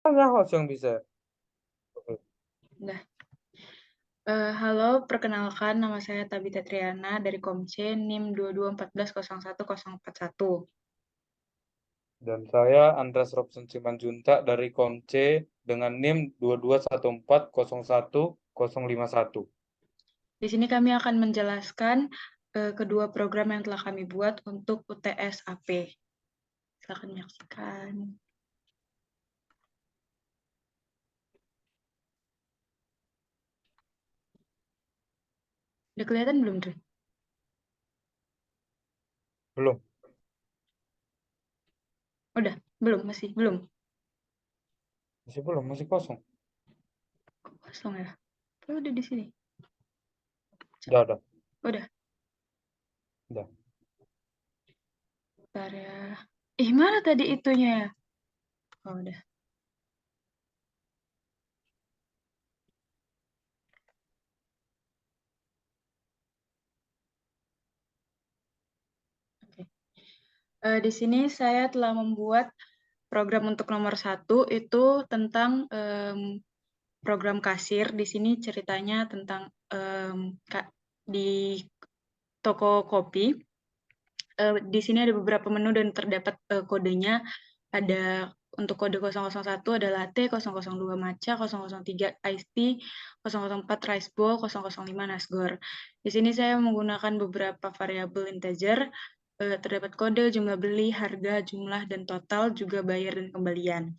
Hanya host yang bisa. Oke. Nah, halo, perkenalkan nama saya Tabita Triana dari Komce NIM 2214010141. Dan saya Andreas Robson Simanjuntak dari Komce dengan NIM 2214011051. Di sini kami akan menjelaskan kedua program yang telah kami buat untuk UTS AP. Silakan menyaksikan. Udah kelihatan belum, Dre? Belum, Udah, belum, masih belum. masih kosong. Kosong ya? Oh, udah di sini. Udah. Udah, Udah. bentar ya. Mana tadi itunya? Oh, udah. Oke. Di sini saya telah membuat program untuk nomor 1 itu tentang program kasir. Di sini ceritanya tentang di toko kopi. Di sini ada beberapa menu dan terdapat kodenya. Ada untuk kode 001 ada latte, 002 matcha, 003 iced tea, 004 rice bowl, 005 nasgor. Di sini saya menggunakan beberapa variabel integer. Terdapat kode, jumlah beli, harga, jumlah, dan total, juga bayar dan kembalian.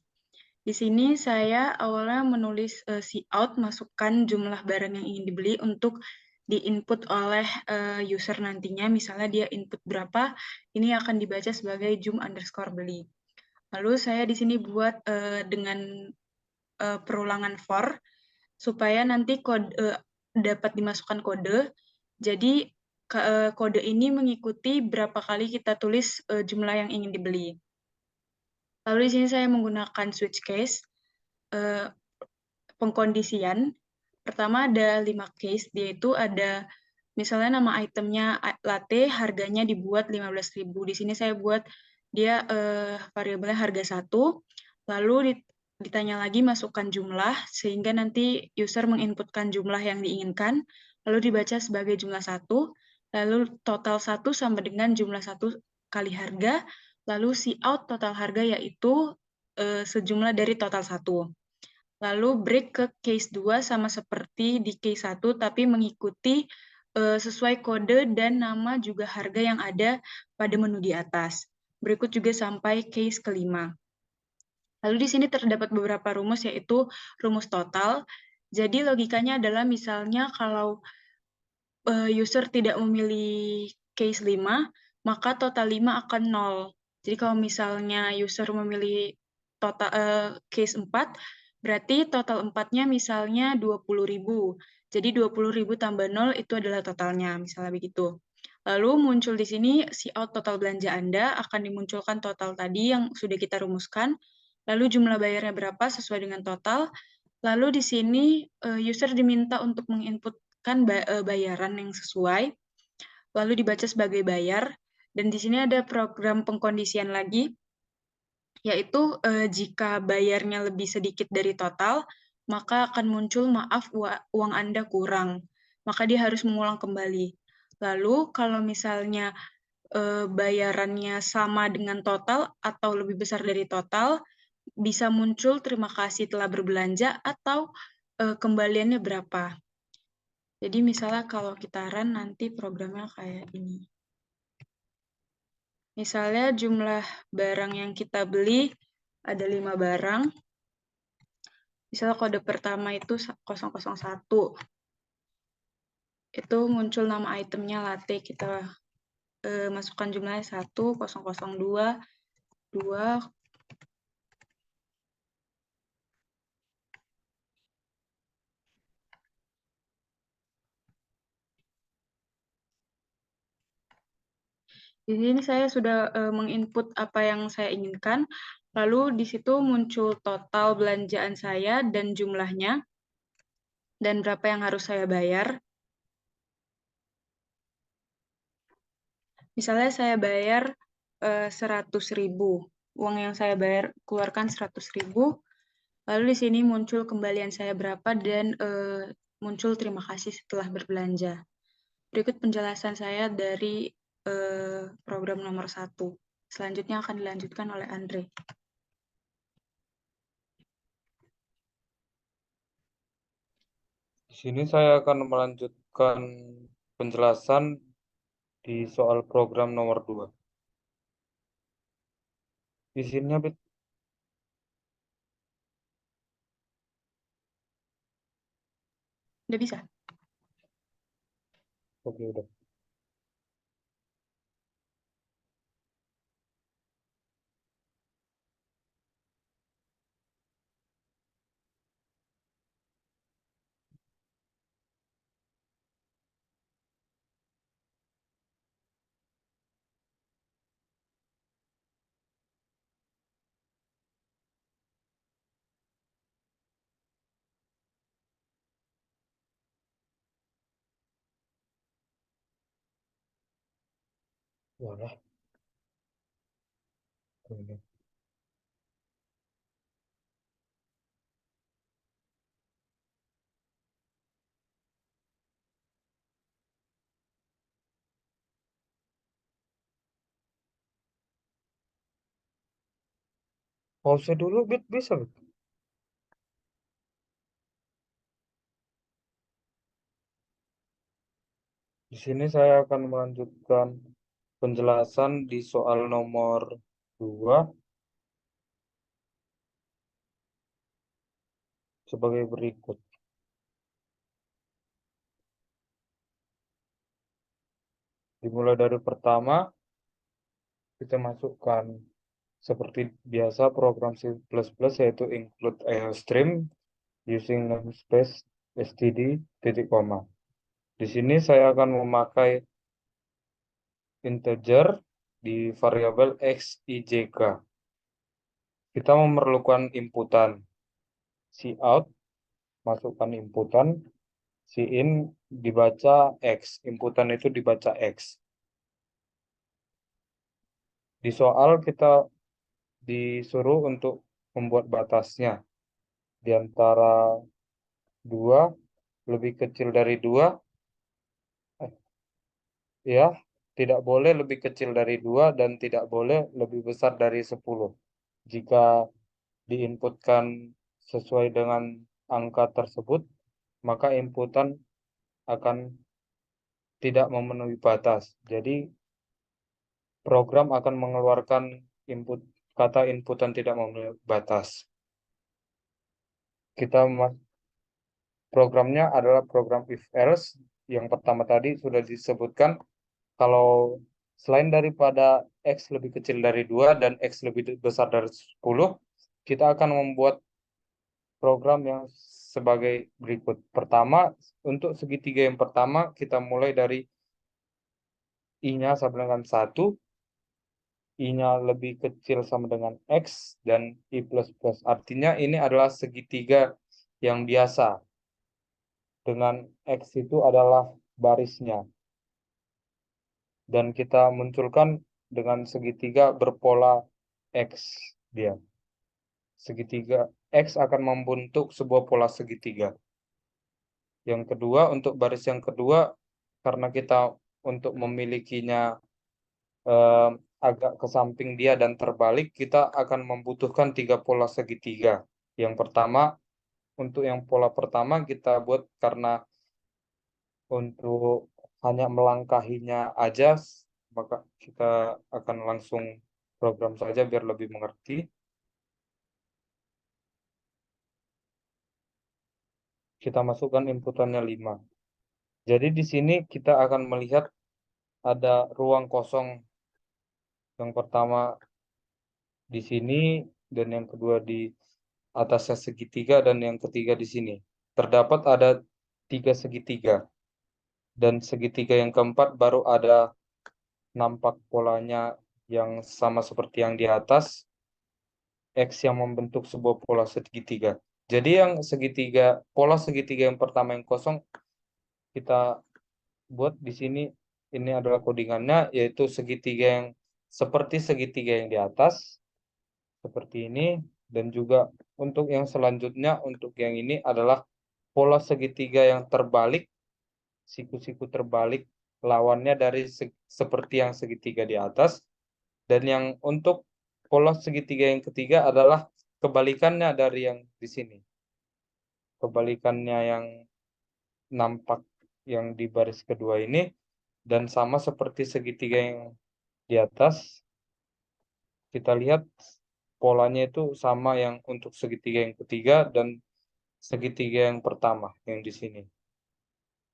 Di sini saya awalnya menulis cout, masukkan jumlah barang yang ingin dibeli untuk di-input oleh user nantinya. Misalnya dia input berapa, ini akan dibaca sebagai jum_beli. Lalu saya di sini buat dengan perulangan for, supaya nanti dapat dimasukkan kode. Jadi kode ini mengikuti berapa kali kita tulis jumlah yang ingin dibeli. Lalu di sini saya menggunakan switch case. Pengkondisian. Pertama ada 5 case, yaitu ada misalnya nama itemnya latte, harganya dibuat 15.000. Di sini saya buat dia variabelnya harga 1, lalu ditanya lagi masukkan jumlah, sehingga nanti user menginputkan jumlah yang diinginkan, lalu dibaca sebagai jumlah 1, lalu total 1 sama dengan jumlah 1 kali harga, lalu cout total harga yaitu sejumlah dari total 1. Lalu break ke case 2 sama seperti di case 1, tapi mengikuti sesuai kode dan nama juga harga yang ada pada menu di atas. Berikut juga sampai case kelima. Lalu di sini terdapat beberapa rumus, yaitu rumus total. Jadi logikanya adalah misalnya kalau user tidak memilih case 5, maka total 5 akan 0. Jadi kalau misalnya user memilih total case 4, berarti total 4-nya misalnya 20.000. Jadi 20.000 tambah 0 itu adalah totalnya, misalnya begitu. Lalu muncul di sini cout total belanja Anda, akan dimunculkan total tadi yang sudah kita rumuskan. Lalu jumlah bayarnya berapa sesuai dengan total. Lalu di sini user diminta untuk menginputkan bayaran yang sesuai, lalu dibaca sebagai bayar. Dan di sini ada program pengkondisian lagi, yaitu jika bayarnya lebih sedikit dari total, maka akan muncul maaf uang Anda kurang. Maka dia harus mengulang kembali. Lalu kalau misalnya bayarannya sama dengan total atau lebih besar dari total, bisa muncul terima kasih telah berbelanja atau kembaliannya berapa. Jadi misalnya kalau kita run nanti programnya kayak ini. Misalnya jumlah barang yang kita beli ada 5 barang. Misalnya kode pertama itu 001. Itu muncul nama itemnya latte, kita masukkan jumlahnya 1, 002, 2, di sini saya sudah menginput apa yang saya inginkan, lalu di situ muncul total belanjaan saya dan jumlahnya, dan berapa yang harus saya bayar. Misalnya saya bayar 100.000, uang yang saya bayar keluarkan 100.000, Lalu di sini muncul kembalian saya berapa dan muncul terima kasih setelah berbelanja. Berikut penjelasan saya dari program nomor 1. Selanjutnya akan dilanjutkan oleh Andre. Di sini saya akan melanjutkan penjelasan di soal program nomor 2. Izinnya, Bit. Udah bisa? Oke, udah. Walah. Ini. Pause dulu, Bit. Bisa, Bit. Di sini saya akan melanjutkan penjelasan di soal nomor 2 sebagai berikut. Dimulai dari pertama, kita masukkan seperti biasa program C++ yaitu include IOStream using namespace std titik koma. Di sini saya akan memakai integer di variabel xijk. Kita memerlukan inputan. Cout masukkan inputan, in dibaca x, inputan itu dibaca x. Di soal kita disuruh untuk membuat batasnya di antara 2 lebih kecil dari 2, ya, tidak boleh lebih kecil dari 2 dan tidak boleh lebih besar dari 10. Jika diinputkan sesuai dengan angka tersebut, maka inputan akan tidak memenuhi batas. Jadi program akan mengeluarkan kata inputan tidak memenuhi batas. Programnya adalah program if else. Yang pertama tadi sudah disebutkan, kalau selain daripada x lebih kecil dari 2 dan x lebih besar dari 10, kita akan membuat program yang sebagai berikut. Pertama, untuk segitiga yang pertama, kita mulai dari i-nya sama dengan 1, i-nya lebih kecil sama dengan x, dan i++. Artinya ini adalah segitiga yang biasa. Dengan x itu adalah barisnya. Dan kita munculkan dengan segitiga berpola x dia. Segitiga x akan membentuk sebuah pola segitiga. Yang kedua, untuk baris yang kedua, karena kita untuk memilikinya agak ke samping dia dan terbalik, kita akan membutuhkan 3 pola segitiga. Yang pertama, untuk yang pola pertama kita buat karena untuk hanya melangkahinya aja, maka kita akan langsung program saja biar lebih mengerti. Kita masukkan inputannya 5. Jadi di sini kita akan melihat ada ruang kosong yang pertama di sini dan yang kedua di atasnya segitiga dan yang ketiga di sini. Terdapat ada 3 segitiga dan segitiga yang keempat baru ada nampak polanya yang sama seperti yang di atas, X yang membentuk sebuah pola segitiga. Jadi yang pola segitiga yang pertama yang kosong kita buat di sini, ini adalah codingannya, yaitu segitiga yang seperti segitiga yang di atas, seperti ini, dan juga untuk yang selanjutnya, untuk yang ini adalah pola segitiga yang terbalik, siku-siku terbalik lawannya dari seperti yang segitiga di atas. Dan yang untuk pola segitiga yang ketiga adalah kebalikannya dari yang di sini. Kebalikannya yang nampak yang di baris kedua ini, dan sama seperti segitiga yang di atas, kita lihat polanya itu sama yang untuk segitiga yang ketiga dan segitiga yang pertama yang di sini.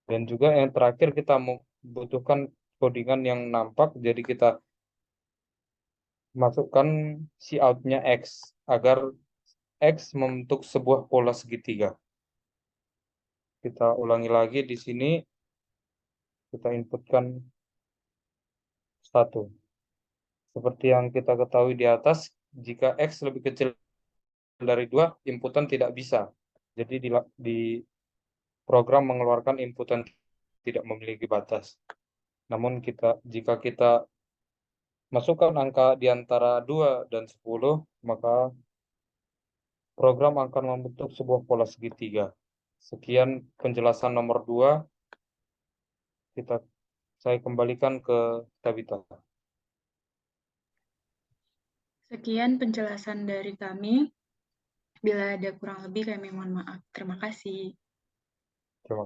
Dan juga yang terakhir kita membutuhkan codingan yang nampak, jadi kita masukkan si outnya X agar X membentuk sebuah pola segitiga. Kita ulangi lagi di sini, kita inputkan 1. Seperti yang kita ketahui di atas, jika X lebih kecil dari 2, inputan tidak bisa. Jadi di program mengeluarkan inputan tidak memiliki batas. Namun jika kita masukkan angka di antara 2 dan 10, maka program akan membentuk sebuah pola segitiga. Sekian penjelasan nomor 2. Saya kembalikan ke Tabita. Sekian penjelasan dari kami. Bila ada kurang lebih, kami mohon maaf. Terima kasih. Terima kasih.